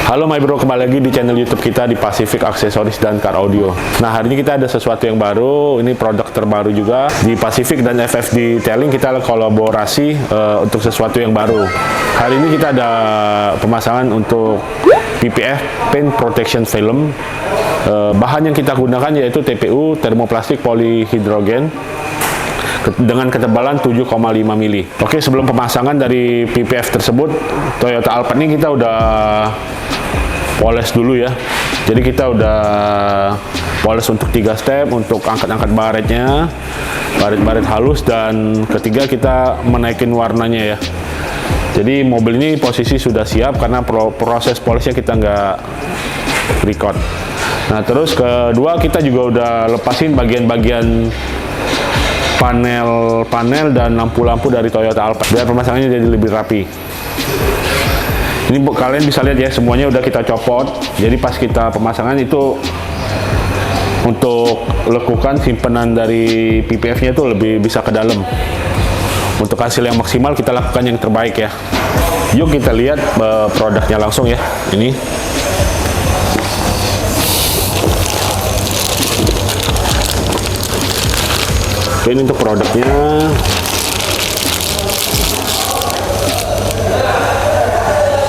Halo my bro, kembali lagi di channel YouTube kita di Pacific Accessories dan Car Audio. Nah, hari ini kita ada sesuatu yang baru. Ini produk terbaru juga di Pacific dan FF Detailing. Kita kolaborasi untuk sesuatu yang baru. Hari ini kita ada pemasangan untuk PPF Paint Protection Film. Bahan yang kita gunakan yaitu TPU, termoplastik polyhidrogen, dengan ketebalan 7,5 mili. Oke, sebelum pemasangan dari PPF tersebut, Toyota Alphard ini kita udah poles dulu ya. Jadi kita udah poles untuk 3 step, untuk angkat-angkat baretnya, baret-baret halus, dan ketiga kita menaikin warnanya ya. Jadi mobil ini posisi sudah siap karena proses polisnya kita nggak record. Nah, terus kedua kita juga udah lepasin bagian-bagian panel dan lampu-lampu dari Toyota Alphard biar pemasangannya jadi lebih rapi. Ini kalian bisa lihat ya, semuanya udah kita copot. Jadi pas kita pemasangan itu untuk lekukan simpenan dari PPF-nya itu lebih bisa ke dalam. Untuk hasil yang maksimal kita lakukan yang terbaik ya. Yuk kita lihat produknya langsung ya. Ini ini untuk produknya.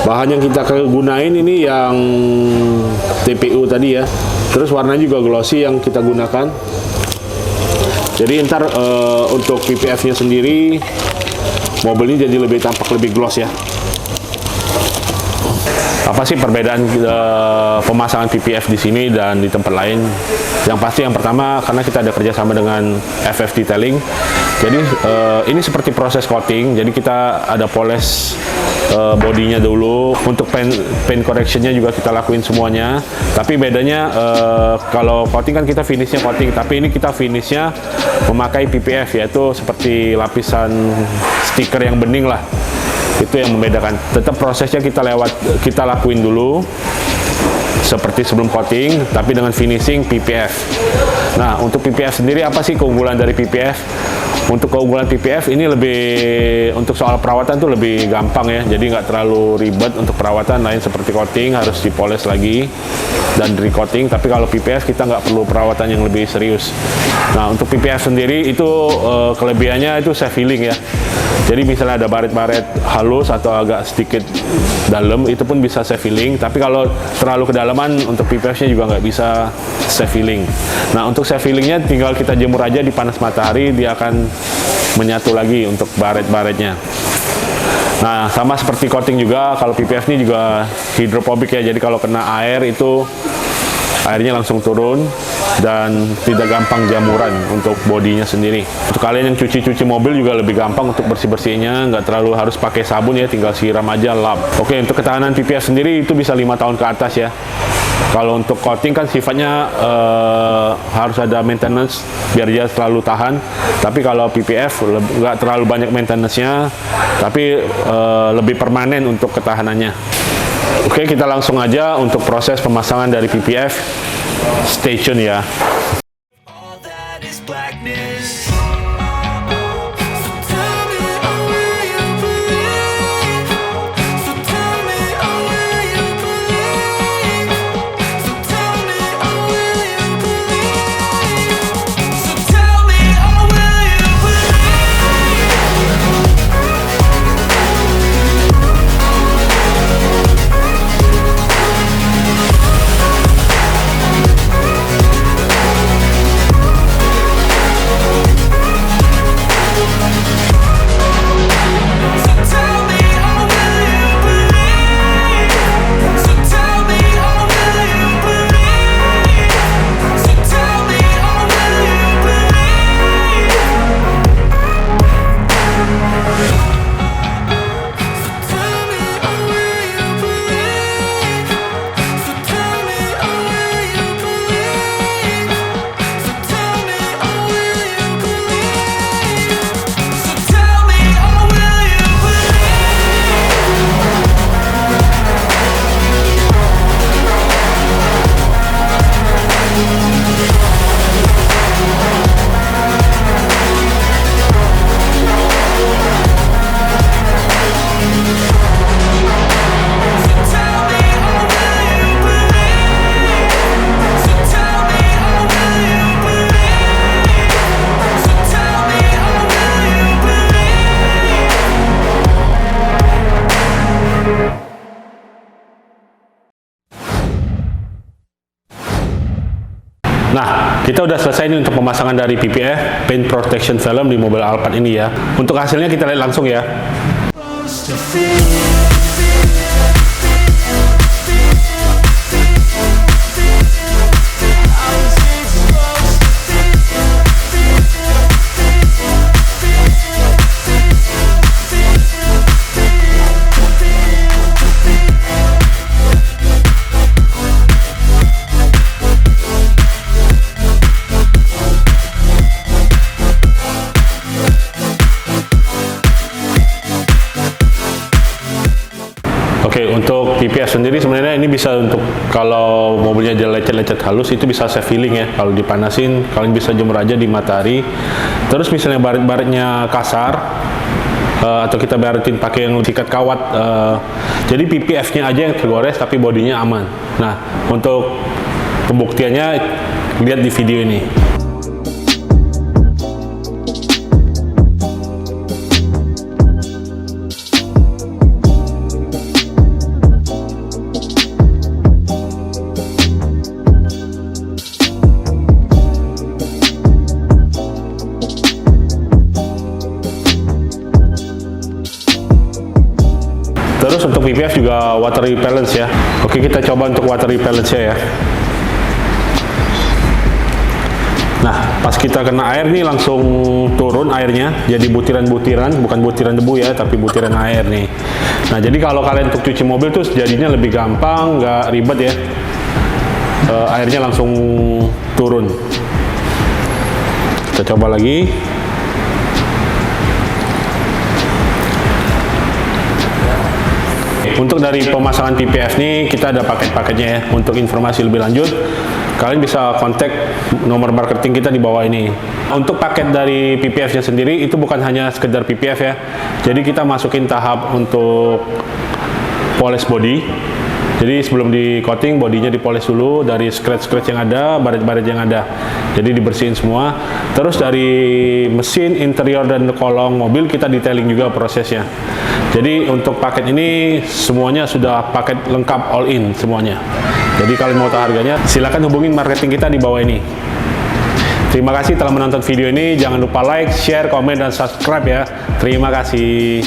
Bahan yang kita gunain ini yang TPU tadi ya. Terus warnanya juga glossy yang kita gunakan. Jadi ntar untuk PPF-nya sendiri, mobil ini jadi lebih tampak lebih gloss ya. Apa sih perbedaan pemasangan PPF di sini dan di tempat lain? Yang pasti yang pertama, karena kita ada kerjasama dengan FF Detailing, jadi ini seperti proses coating. Jadi kita ada poles bodinya dulu. Untuk paint correctionnya juga kita lakuin semuanya. Tapi bedanya kalau coating kan kita finishnya coating, tapi ini kita finishnya memakai PPF, yaitu seperti lapisan stiker yang bening lah. Itu yang membedakan. Tetap prosesnya kita lakuin dulu seperti sebelum coating, tapi dengan finishing PPF. Nah, untuk PPF sendiri apa sih keunggulan dari PPF? Untuk keunggulan PPF ini lebih untuk soal perawatan tuh lebih gampang ya. Jadi nggak terlalu ribet untuk perawatan, lain seperti coating harus dipoles lagi dan recoating. Tapi kalau PPF kita nggak perlu perawatan yang lebih serius. Nah, untuk PPF sendiri itu kelebihannya itu safe filling ya. Jadi misalnya ada baret-baret halus atau agak sedikit dalam, itu pun bisa safe filling. Tapi kalau terlalu kedalaman untuk PPF-nya juga nggak bisa safe filling. Nah, untuk safe fillingnya tinggal kita jemur aja di panas matahari, dia akan menyatu lagi untuk baret-baretnya. Nah, sama seperti coating juga, kalau PPF ini juga hidrophobic ya. Jadi kalau kena air itu airnya langsung turun dan tidak gampang jamuran untuk bodinya sendiri. Untuk kalian yang cuci-cuci mobil juga lebih gampang untuk bersih-bersihnya, nggak terlalu harus pakai sabun ya, tinggal siram aja, lap. Oke, untuk ketahanan PPF sendiri itu bisa 5 tahun ke atas ya. Kalau untuk coating kan sifatnya harus ada maintenance biar dia selalu tahan. Tapi kalau PPF nggak terlalu banyak maintenance-nya, tapi lebih permanen untuk ketahanannya. Oke, kita langsung aja untuk proses pemasangan dari PPF. Stay tune ya. Nah, kita udah selesai nih untuk pemasangan dari PPF, Paint Protection Film, di mobil Alphard ini ya. Untuk hasilnya kita lihat langsung ya. Oke, untuk PPF sendiri sebenarnya ini bisa untuk kalau mobilnya dia lecet-lecet halus itu bisa self healing ya. Kalau dipanasin, kalian bisa jemur aja di matahari. Terus misalnya baret-baretnya kasar atau kita baretin pakai yang sikat kawat, jadi PPF-nya aja yang tergores tapi bodinya aman. Nah, untuk pembuktiannya lihat di video ini. Terus untuk PPF juga water repellent ya. Oke, kita coba untuk water repellent-nya ya. Nah, pas kita kena air nih langsung turun airnya, jadi butiran-butiran, bukan butiran debu ya, tapi butiran air nih. Nah, jadi kalau kalian untuk cuci mobil tuh jadinya lebih gampang, nggak ribet ya. Airnya langsung turun. Kita coba lagi. Untuk dari pemasangan PPF nih kita ada paket-paketnya ya. Untuk informasi lebih lanjut kalian bisa kontak nomor marketing kita di bawah ini. Untuk paket dari PPF-nya sendiri itu bukan hanya sekedar PPF ya. Jadi kita masukin tahap untuk polish body. Jadi sebelum di coating bodinya dipoles dulu dari scratch-scratch yang ada, baret-baret yang ada. Jadi dibersihin semua. Terus dari mesin, interior dan kolong mobil kita detailing juga prosesnya. Jadi untuk paket ini semuanya sudah paket lengkap all in semuanya. Jadi kalian mau tahu harganya silakan hubungin marketing kita di bawah ini. Terima kasih telah menonton video ini. Jangan lupa like, share, komen dan subscribe ya. Terima kasih.